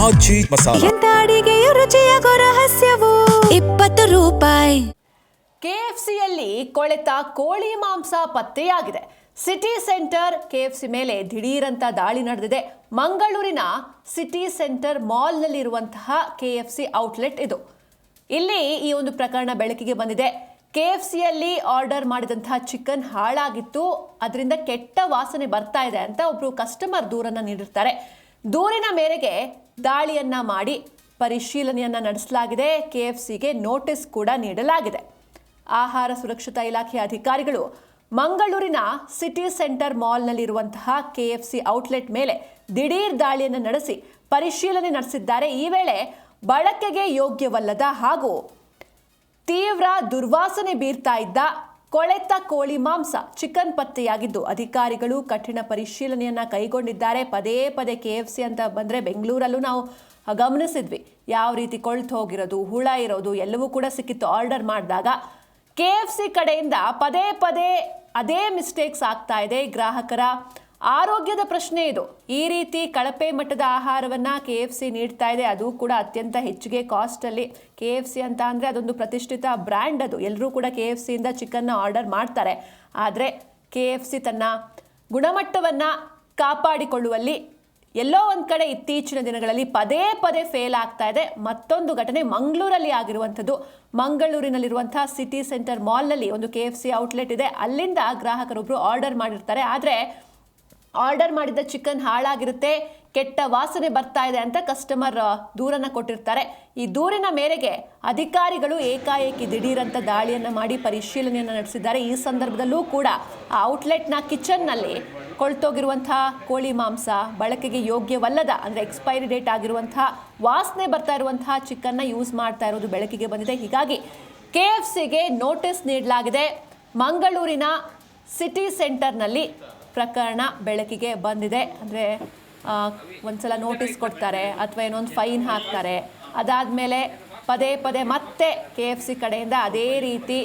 ಆಜಿ ಮಸಾಲಾ. ಎಂತ ಅಡಿಗೆಯ ರುಚಿಯಾಗೋ ರಹಸ್ಯವು 20 ರೂಪಾಯಿ. ಕೆಎಫ್ಸಿಯಲ್ಲಿ ಕೊಳೆತ ಕೋಳಿ ಮಾಂಸ ಪತ್ತೆಯಾಗಿದೆ. ಸಿಟಿ ಸೆಂಟರ್ ಕೆಎಫ್ಸಿ ಮೇಲೆ ದಿಢೀರಂತ ದಾಳಿ ನಡೆದಿದೆ. ಮಂಗಳೂರಿನ ಸಿಟಿ ಸೆಂಟರ್ ಮಾಲ್ನಲ್ಲಿರುವಂತಹ ಕೆಎಫ್ಸಿ ಔಟ್ಲೆಟ್ ಇದು. ಇಲ್ಲಿ ಈ ಒಂದು ಪ್ರಕರಣ ಬೆಳಕಿಗೆ ಬಂದಿದೆ. ಕೆಎಫ್ಸಿಯಲ್ಲಿ ಆರ್ಡರ್ ಮಾಡಿದಂತಹ ಚಿಕನ್ ಹಾಳಾಗಿತ್ತು, ಅದರಿಂದ ಕೆಟ್ಟ ವಾಸನೆ ಬರ್ತಾ ಇದೆ ಅಂತ ಒಬ್ರು ಕಸ್ಟಮರ್ ದೂರನ್ನ ನೀಡಿರ್ತಾರೆ. ದೂರಿನ ಮೇರೆಗೆ ದಾಳಿಯನ್ನ ಮಾಡಿ ಪರಿಶೀಲನೆಯನ್ನ ನಡೆಸಲಾಗಿದೆ. ಕೆಎಫ್ಸಿಗೆ ನೋಟಿಸ್ ಕೂಡ ನೀಡಲಾಗಿದೆ. ಆಹಾರ ಸುರಕ್ಷತಾ ಇಲಾಖೆಯ ಅಧಿಕಾರಿಗಳು ಮಂಗಳೂರಿನ ಸಿಟಿ ಸೆಂಟರ್ ಮಾಲ್ನಲ್ಲಿರುವಂತಹ ಕೆಎಫ್ಸಿ ಔಟ್ಲೆಟ್ ಮೇಲೆ ದಿಢೀರ್ ದಾಳಿಯನ್ನು ನಡೆಸಿ ಪರಿಶೀಲನೆ ನಡೆಸಿದ್ದಾರೆ. ಈ ವೇಳೆ ಬಳಕೆಗೆ ಯೋಗ್ಯವಲ್ಲದ ಹಾಗೂ ತೀವ್ರ ದುರ್ವಾಸನೆ ಬೀರ್ತಾ ಇದ್ದ ಕೊಳೆತ ಕೋಳಿ ಮಾಂಸ ಚಿಕನ್ ಪತ್ತೆಯಾಗಿದ್ದು ಅಧಿಕಾರಿಗಳು ಕಠಿಣ ಪರಿಶೀಲನೆಯನ್ನ ಕೈಗೊಂಡಿದ್ದಾರೆ. ಪದೇ ಪದೇ ಕೆಎಫ್ಸಿ ಅಂತ ಬಂದರೆ ಬೆಂಗಳೂರಲ್ಲೂ ನಾವು ಗಮನಿಸಿದ್ವಿ ಯಾವ ರೀತಿ ಕೊಳ್ತು ಹೋಗಿರೋದು, ಹುಳ ಇರೋದು ಎಲ್ಲವೂ ಕೂಡ ಸಿಕ್ಕಿತ್ತು. ಆರ್ಡರ್ ಮಾಡಿದಾಗ ಕೆಎಫ್ಸಿ ಕಡೆಯಿಂದ ಪದೇ ಪದೇ ಅದೇ ಮಿಸ್ಟೇಕ್ಸ್ ಆಗ್ತಾ ಇದೆ. ಗ್ರಾಹಕರ ಆರೋಗ್ಯದ ಪ್ರಶ್ನೆ ಇದು. ಈ ರೀತಿ ಕಳಪೆ ಮಟ್ಟದ ಆಹಾರವನ್ನು ಕೆಎಫ್ಸಿ ನೀಡ್ತಾ ಇದೆ, ಅದು ಕೂಡ ಅತ್ಯಂತ ಹೆಚ್ಚಿಗೆ ಕಾಸ್ಟಲ್ಲಿ. ಕೆಎಫ್ಸಿ ಅಂತ ಅಂದರೆ ಅದೊಂದು ಪ್ರತಿಷ್ಠಿತ ಬ್ರ್ಯಾಂಡ್, ಅದು ಎಲ್ಲರೂ ಕೂಡ ಕೆಎಫ್ಸಿಯಿಂದ ಚಿಕನ್ನ ಆರ್ಡರ್ ಮಾಡ್ತಾರೆ. ಆದರೆ ಕೆಎಫ್ಸಿ ತನ್ನ ಗುಣಮಟ್ಟವನ್ನು ಕಾಪಾಡಿಕೊಳ್ಳುವಲ್ಲಿ ಎಲ್ಲೋ ಒಂದು ಕಡೆ ಇತ್ತೀಚಿನ ದಿನಗಳಲ್ಲಿ ಪದೇ ಪದೇ ಫೇಲ್ ಆಗ್ತಾ ಇದೆ. ಮತ್ತೊಂದು ಘಟನೆ ಮಂಗಳೂರಲ್ಲಿ ಆಗಿರುವಂಥದ್ದು. ಮಂಗಳೂರಿನಲ್ಲಿರುವಂತಹ ಸಿಟಿ ಸೆಂಟರ್ ಮಾಲ್ನಲ್ಲಿ ಒಂದು ಕೆಎಫ್ಸಿ ಔಟ್ಲೆಟ್ ಇದೆ. ಅಲ್ಲಿಂದ ಗ್ರಾಹಕರೊಬ್ಬರು ಆರ್ಡರ್ ಮಾಡಿರ್ತಾರೆ. ಆದರೆ ಆರ್ಡರ್ ಮಾಡಿದ ಚಿಕನ್ ಹಾಳಾಗಿರುತ್ತೆ, ಕೆಟ್ಟ ವಾಸನೆ ಬರ್ತಾ ಇದೆ ಅಂತ ಕಸ್ಟಮರ್ ದೂರನ್ನು ಕೊಟ್ಟಿರ್ತಾರೆ. ಈ ದೂರಿನ ಮೇರೆಗೆ ಅಧಿಕಾರಿಗಳು ಏಕಾಏಕಿ ದಿಢೀರಂತ ದಾಳಿಯನ್ನು ಮಾಡಿ ಪರಿಶೀಲನೆಯನ್ನು ನಡೆಸಿದ್ದಾರೆ. ಈ ಸಂದರ್ಭದಲ್ಲೂ ಕೂಡ ಆ ಔಟ್ಲೆಟ್ನ ಕಿಚನ್ನಲ್ಲಿ ಕೊಳ್ತೋಗಿರುವಂತಹ ಕೋಳಿ ಮಾಂಸ, ಬಳಕೆಗೆ ಯೋಗ್ಯವಲ್ಲದ ಅಂದರೆ ಎಕ್ಸ್ಪೈರಿ ಡೇಟ್ ಆಗಿರುವಂತಹ ವಾಸನೆ ಬರ್ತಾ ಇರುವಂತಹ ಚಿಕನ್ನ ಯೂಸ್ ಮಾಡ್ತಾ ಇರೋದು ಬೆಳಕಿಗೆ ಬಂದಿದೆ. ಹೀಗಾಗಿ ಕೆಎಫ್ಸಿಗೆ ನೋಟಿಸ್ ನೀಡಲಾಗಿದೆ. ಮಂಗಳೂರಿನ ಸಿಟಿ ಸೆಂಟರ್ನಲ್ಲಿ ಪ್ರಕರಣ ಬೆಳಕಿಗೆ ಬಂದಿದೆ. ಅಂದರೆ ಒಂದ್ಸಲ ನೋಟಿಸ್ ಕೊಡ್ತಾರೆ ಅಥವಾ ಏನೊಂದು ಫೈನ್ ಹಾಕ್ತಾರೆ, ಅದಾದಮೇಲೆ ಪದೇ ಪದೇ ಮತ್ತೆ ಕೆಎಫ್ಸಿ ಕಡೆಯಿಂದ ಅದೇ ರೀತಿ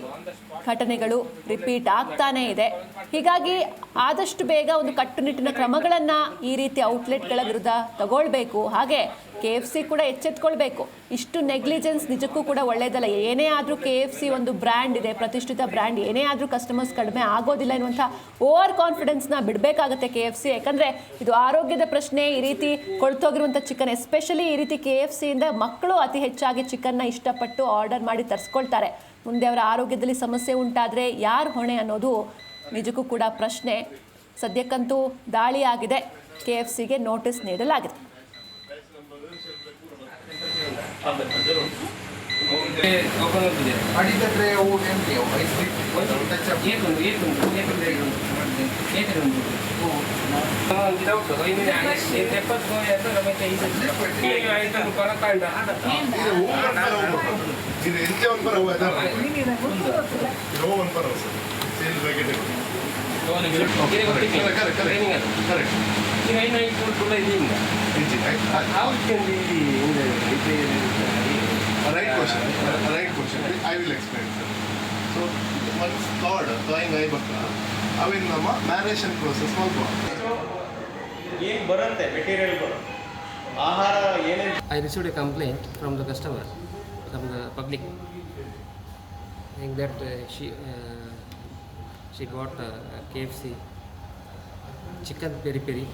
ಘಟನೆಗಳು ರಿಪೀಟ್ ಆಗ್ತಾನೇ ಇದೆ. ಹೀಗಾಗಿ ಆದಷ್ಟು ಬೇಗ ಒಂದು ಕಟ್ಟುನಿಟ್ಟಿನ ಕ್ರಮಗಳನ್ನು ಈ ರೀತಿ ಔಟ್ಲೆಟ್ಗಳ ವಿರುದ್ಧ ತಗೊಳ್ಬೇಕು. ಹಾಗೆ ಕೆಎಫ್ಸಿ ಕೂಡ ಎಚ್ಚೆತ್ಕೊಳ್ಬೇಕು. ಇಷ್ಟು ನೆಗ್ಲಿಜೆನ್ಸ್ ನಿಜಕ್ಕೂ ಕೂಡ ಒಳ್ಳೆಯದಲ್ಲ. ಏನೇ ಆದರೂ ಕೆಎಫ್ಸಿ ಒಂದು ಬ್ರ್ಯಾಂಡ್ ಇದೆ, ಪ್ರತಿಷ್ಠಿತ ಬ್ರ್ಯಾಂಡ್, ಏನೇ ಆದರೂ ಕಸ್ಟಮರ್ಸ್ ಕಡಿಮೆ ಆಗೋದಿಲ್ಲ ಎನ್ನುವಂಥ ಓವರ್ ಕಾನ್ಫಿಡೆನ್ಸ್ನ ಬಿಡಬೇಕಾಗುತ್ತೆ ಕೆಎಫ್ಸಿ. ಯಾಕಂದರೆ ಇದು ಆರೋಗ್ಯದ ಪ್ರಶ್ನೆ. ಈ ರೀತಿ ಕೊಳ್ತೋಗಿರುವಂಥ ಚಿಕನ್, ಎಸ್ಪೆಷಲಿ ಈ ರೀತಿ ಕೆಎಫ್ಸಿಯಿಂದ ಮಕ್ಕಳು ಅತಿ ಹೆಚ್ಚಾಗಿ ಚಿಕನ್ನ ಇಷ್ಟಪಟ್ಟು ಆರ್ಡರ್ ಮಾಡಿ ತರಿಸ್ಕೊಳ್ತಾರೆ. ಮುಂದೆ ಅವರ ಆರೋಗ್ಯದಲ್ಲಿ ಸಮಸ್ಯೆ ಉಂಟಾದರೆ ಯಾರು ಹೊಣೆ ಅನ್ನೋದು ನಿಜಕ್ಕೂ ಕೂಡ ಪ್ರಶ್ನೆ. ಸದ್ಯಕ್ಕಂತೂ ದಾಳಿ ಆಗಿದೆ, ಕೆಎಫ್ಸಿಗೆ ನೋಟಿಸ್ ನೀಡಲಾಗಿದೆ. Right question. I will explain, sir. So, once thawing aibaka, avin nama marination process malba. ಏನು ಬರುತ್ತೆ ಮೆಟೀರಿಯಲ್ ಆಹಾರ ಏನೇನು. I received a complaint from the customer, from the public, saying that she got KFC chicken peri peri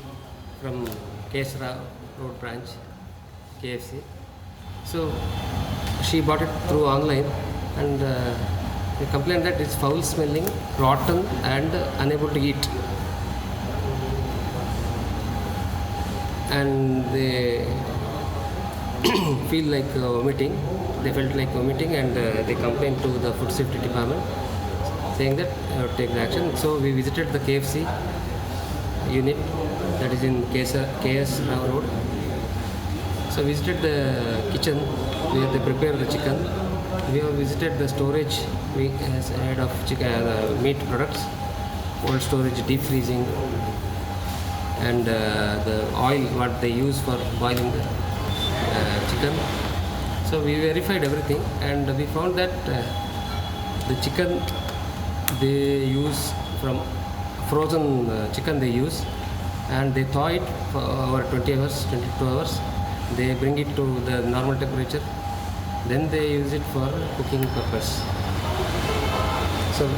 from Kesra Road branch KFC. So she bought it through online, and they complained that it's foul smelling, rotten, and unable to eat. And they feel like vomiting. They felt like vomiting, and they complained to the food safety department, saying that take action. So we visited the KFC unit that is in KS Rao Road. So we visited the kitchen where they prepare the chicken. We have visited the storage head of chicken, meat products, cold storage, deep freezing, and the oil what they use for boiling the chicken. So we verified everything, and we found that the chicken they use from frozen chicken they use, and they thaw it for over 20 hours, 22 hours. They bring it to the normal temperature, then they use it for cooking purpose. So